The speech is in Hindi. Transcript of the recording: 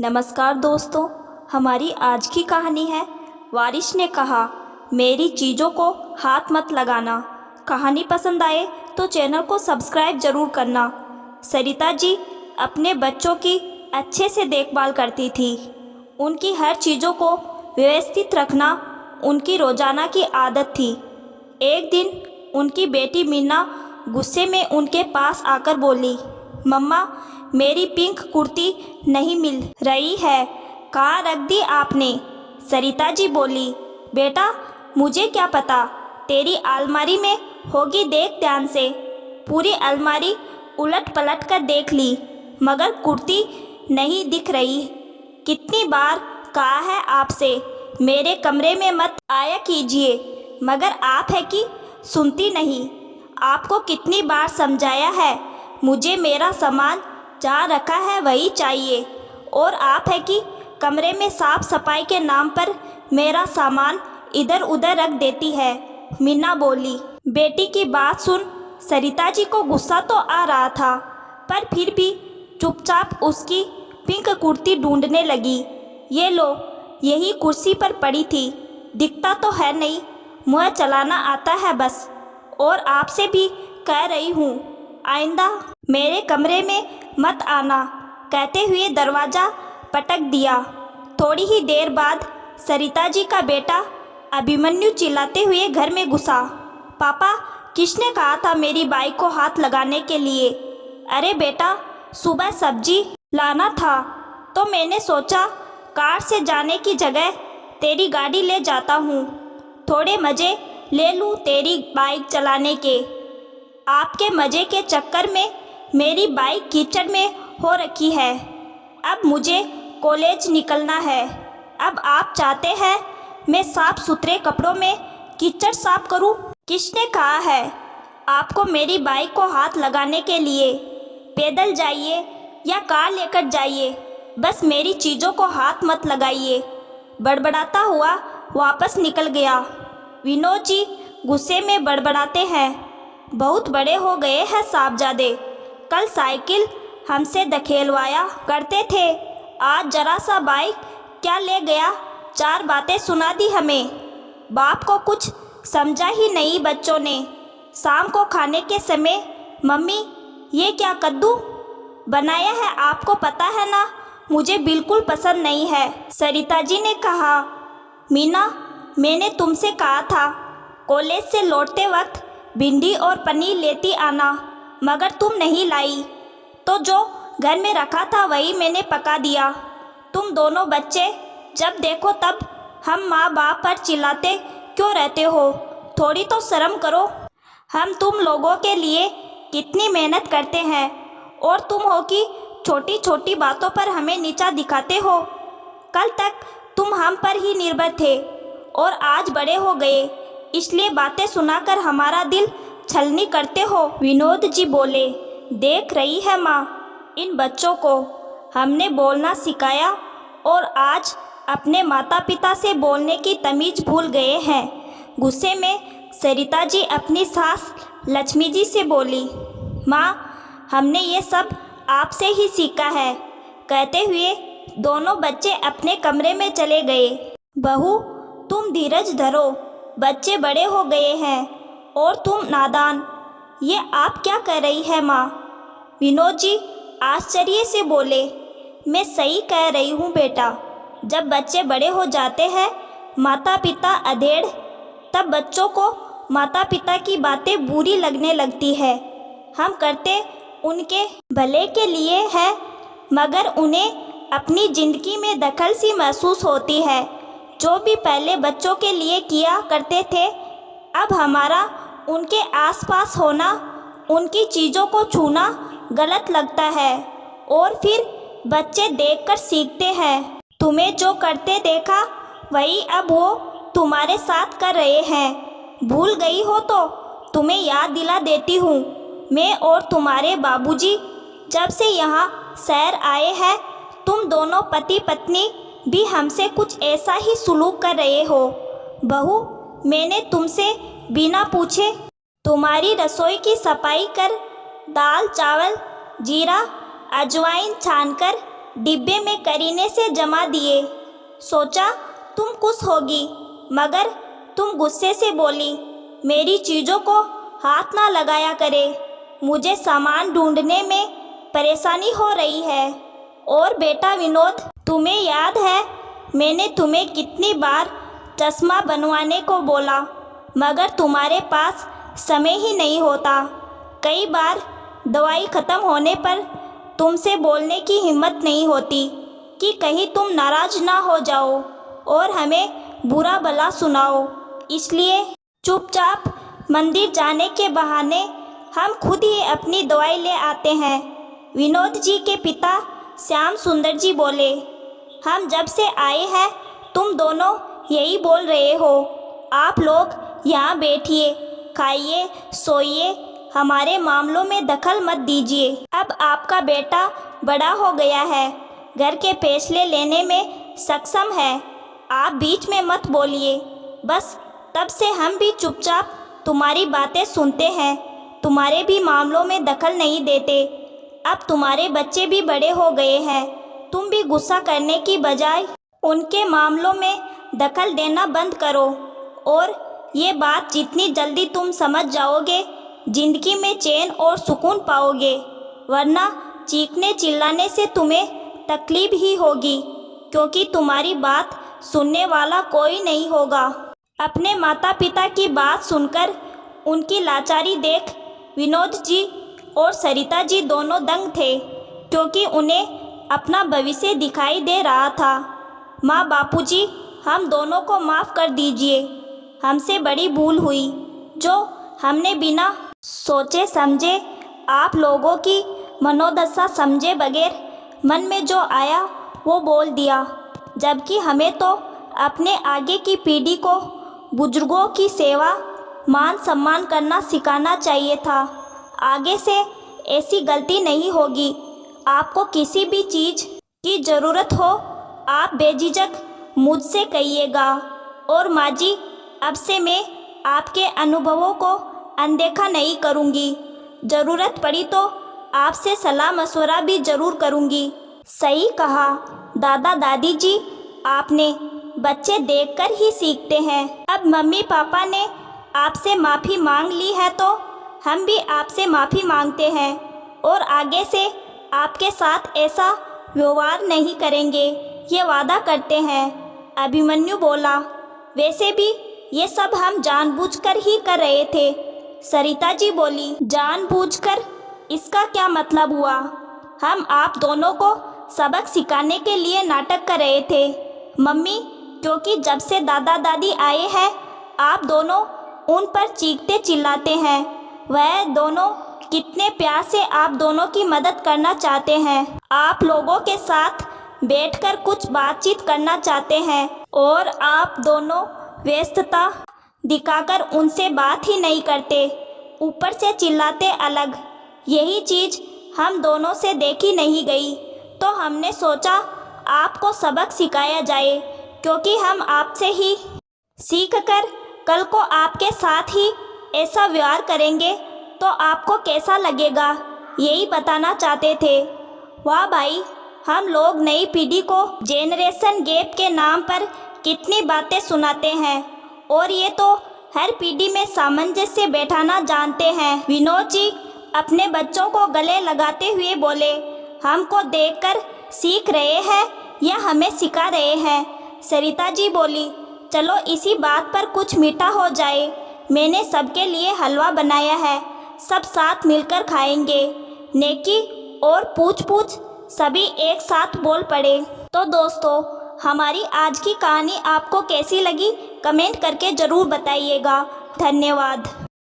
नमस्कार दोस्तों, हमारी आज की कहानी है वारिश ने कहा मेरी चीज़ों को हाथ मत लगाना। कहानी पसंद आए तो चैनल को सब्सक्राइब ज़रूर करना। सरिता जी अपने बच्चों की अच्छे से देखभाल करती थी। उनकी हर चीज़ों को व्यवस्थित रखना उनकी रोज़ाना की आदत थी। एक दिन उनकी बेटी मीना गुस्से में उनके पास आकर बोली, मम्मा मेरी पिंक कुर्ती नहीं मिल रही है, कहाँ रख दी आपने? सरिता जी बोली, बेटा मुझे क्या पता, तेरी अलमारी में होगी, देख ध्यान से। पूरी अलमारी उलट पलट कर देख ली मगर कुर्ती नहीं दिख रही। कितनी बार कहा है आपसे मेरे कमरे में मत आया कीजिए, मगर आप है कि सुनती नहीं। आपको कितनी बार समझाया है मुझे मेरा सामान जहाँ रखा है वही चाहिए, और आप है कि कमरे में साफ सफाई के नाम पर मेरा सामान इधर उधर रख देती है। मीना बोली। बेटी की बात सुन सरिता जी को गुस्सा तो आ रहा था, पर फिर भी चुपचाप उसकी पिंक कुर्ती ढूंढने लगी। ये लो, यही कुर्सी पर पड़ी थी, दिखता तो है नहीं, मुँह चलाना आता है बस। और आपसे भी कह रही हूँ, आइंदा मेरे कमरे में मत आना, कहते हुए दरवाज़ा पटक दिया। थोड़ी ही देर बाद सरिता जी का बेटा अभिमन्यु चिल्लाते हुए घर में घुसा। पापा किसने कहा था मेरी बाइक को हाथ लगाने के लिए? अरे बेटा, सुबह सब्जी लाना था तो मैंने सोचा कार से जाने की जगह तेरी गाड़ी ले जाता हूँ, थोड़े मज़े ले लूँ तेरी बाइक चलाने के। आपके मज़े के चक्कर में मेरी बाइक कीचड़ में हो रखी है। अब मुझे कॉलेज निकलना है। अब आप चाहते हैं मैं साफ सुथरे कपड़ों में कीचड़ साफ करूं? किसने कहा है आपको मेरी बाइक को हाथ लगाने के लिए? पैदल जाइए या कार लेकर जाइए, बस मेरी चीज़ों को हाथ मत लगाइए। बड़बड़ाता हुआ वापस निकल गया। विनोद जी गुस्से में बड़बड़ाते हैं, बहुत बड़े हो गए हैं साहबजादे। कल साइकिल हमसे धकेलवाया करते थे, आज जरा सा बाइक क्या ले गया, चार बातें सुना दी हमें। बाप को कुछ समझा ही नहीं बच्चों ने। शाम को खाने के समय, मम्मी ये क्या कद्दू बनाया है, आपको पता है ना मुझे बिल्कुल पसंद नहीं है। सरिता जी ने कहा, मीना मैंने तुमसे कहा था कॉलेज से लौटते वक्त भिंडी और पनीर लेती आना, मगर तुम नहीं लाई, तो जो घर में रखा था वही मैंने पका दिया। तुम दोनों बच्चे जब देखो तब हम माँ बाप पर चिल्लाते क्यों रहते हो? थोड़ी तो शर्म करो। हम तुम लोगों के लिए कितनी मेहनत करते हैं और तुम हो कि छोटी छोटी बातों पर हमें नीचा दिखाते हो। कल तक तुम हम पर ही निर्भर थे और आज बड़े हो गए, इसलिए बातें सुनाकर हमारा दिल छलनी करते हो। विनोद जी बोले, देख रही है माँ, इन बच्चों को हमने बोलना सिखाया और आज अपने माता पिता से बोलने की तमीज़ भूल गए हैं। गुस्से में सरिता जी अपनी सास लक्ष्मी जी से बोली, माँ हमने ये सब आपसे ही सीखा है। कहते हुए दोनों बच्चे अपने कमरे में चले गए। बहू तुम धीरज धरो, बच्चे बड़े हो गए हैं और तुम नादान। ये आप क्या कर रही है माँ? विनोद जी आश्चर्य से बोले, मैं सही कह रही हूँ बेटा, जब बच्चे बड़े हो जाते हैं माता पिता अधेड़, तब बच्चों को माता पिता की बातें बुरी लगने लगती है। हम करते उनके भले के लिए है, मगर उन्हें अपनी ज़िंदगी में दखल सी महसूस होती है। जो भी पहले बच्चों के लिए किया करते थे, अब हमारा उनके आसपास होना, उनकी चीज़ों को छूना गलत लगता है और फिर बच्चे देखकर सीखते हैं। तुम्हें जो करते देखा वही अब वो तुम्हारे साथ कर रहे हैं। भूल गई हो तो तुम्हें याद दिला देती हूँ, मैं और तुम्हारे बाबूजी जब से यहाँ शहर आए हैं, तुम दोनों पति पत्नी भी हमसे कुछ ऐसा ही सुलूक कर रहे हो। बहू मैंने तुमसे बिना पूछे तुम्हारी रसोई की सफाई कर, दाल चावल जीरा अजवाइन छानकर डिब्बे में करीने से जमा दिए। सोचा तुम खुश होगी, मगर तुम गुस्से से बोली, मेरी चीज़ों को हाथ ना लगाया करे, मुझे सामान ढूंढने में परेशानी हो रही है। और बेटा विनोद, तुम्हें याद है मैंने तुम्हें कितनी बार चश्मा बनवाने को बोला, मगर तुम्हारे पास समय ही नहीं होता। कई बार दवाई ख़त्म होने पर तुमसे बोलने की हिम्मत नहीं होती कि कहीं तुम नाराज़ ना हो जाओ और हमें बुरा भला सुनाओ। इसलिए चुपचाप मंदिर जाने के बहाने हम खुद ही अपनी दवाई ले आते हैं। विनोद जी के पिता श्याम सुंदर जी बोले, हम जब से आए हैं तुम दोनों यही बोल रहे हो, आप लोग यहाँ बैठिए, खाइए, सोइए, हमारे मामलों में दखल मत दीजिए। अब आपका बेटा बड़ा हो गया है, घर के फैसले लेने में सक्षम है, आप बीच में मत बोलिए। बस तब से हम भी चुपचाप तुम्हारी बातें सुनते हैं, तुम्हारे भी मामलों में दखल नहीं देते। अब तुम्हारे बच्चे भी बड़े हो गए हैं, तुम भी गुस्सा करने की बजाय उनके मामलों में दखल देना बंद करो। और ये बात जितनी जल्दी तुम समझ जाओगे, ज़िंदगी में चैन और सुकून पाओगे, वरना चीखने चिल्लाने से तुम्हें तकलीफ ही होगी, क्योंकि तुम्हारी बात सुनने वाला कोई नहीं होगा। अपने माता पिता की बात सुनकर उनकी लाचारी देख विनोद जी और सरिता जी दोनों दंग थे, क्योंकि उन्हें अपना भविष्य दिखाई दे रहा था। माँ बापूजी, हम दोनों को माफ़ कर दीजिए, हमसे बड़ी भूल हुई जो हमने बिना सोचे समझे आप लोगों की मनोदशा समझे बगैर मन में जो आया वो बोल दिया, जबकि हमें तो अपने आगे की पीढ़ी को बुजुर्गों की सेवा मान सम्मान करना सिखाना चाहिए था। आगे से ऐसी गलती नहीं होगी। आपको किसी भी चीज़ की ज़रूरत हो आप बेझिझक मुझसे कहिएगा। और माँ जी, अब से मैं आपके अनुभवों को अनदेखा नहीं करूँगी, ज़रूरत पड़ी तो आपसे सलाह मशवरा भी ज़रूर करूँगी। सही कहा दादा दादी जी, आपने बच्चे देखकर ही सीखते हैं। अब मम्मी पापा ने आपसे माफ़ी मांग ली है तो हम भी आपसे माफ़ी मांगते हैं और आगे से आपके साथ ऐसा व्यवहार नहीं करेंगे, ये वादा करते हैं। अभिमन्यु बोला, वैसे भी ये सब हम जानबूझकर ही कर रहे थे। सरिता जी बोली, जानबूझकर इसका क्या मतलब हुआ? हम आप दोनों को सबक सिखाने के लिए नाटक कर रहे थे मम्मी, क्योंकि जब से दादा दादी आए हैं आप दोनों उन पर चीखते चिल्लाते हैं। वह दोनों कितने प्यार से आप दोनों की मदद करना चाहते हैं, आप लोगों के साथ बैठकर कुछ बातचीत करना चाहते हैं, और आप दोनों व्यस्तता दिखाकर उनसे बात ही नहीं करते, ऊपर से चिल्लाते अलग। यही चीज़ हम दोनों से देखी नहीं गई, तो हमने सोचा आपको सबक सिखाया जाए, क्योंकि हम आपसे ही सीखकर कल को आपके साथ ही ऐसा व्यवहार करेंगे तो आपको कैसा लगेगा, यही बताना चाहते थे। वाह भाई, हम लोग नई पीढ़ी को जेनरेशन गैप के नाम पर कितनी बातें सुनाते हैं, और ये तो हर पीढ़ी में सामंजस्य बैठाना जानते हैं। विनोद जी अपने बच्चों को गले लगाते हुए बोले, हमको देखकर सीख रहे हैं या हमें सिखा रहे हैं? सरिता जी बोली, चलो इसी बात पर कुछ मीठा हो जाए, मैंने सबके लिए हलवा बनाया है, सब साथ मिलकर खाएंगे। नेकी और पूछ पूछ सभी एक साथ बोल पड़े। तो दोस्तों, हमारी आज की कहानी आपको कैसी लगी कमेंट करके ज़रूर बताइएगा। धन्यवाद।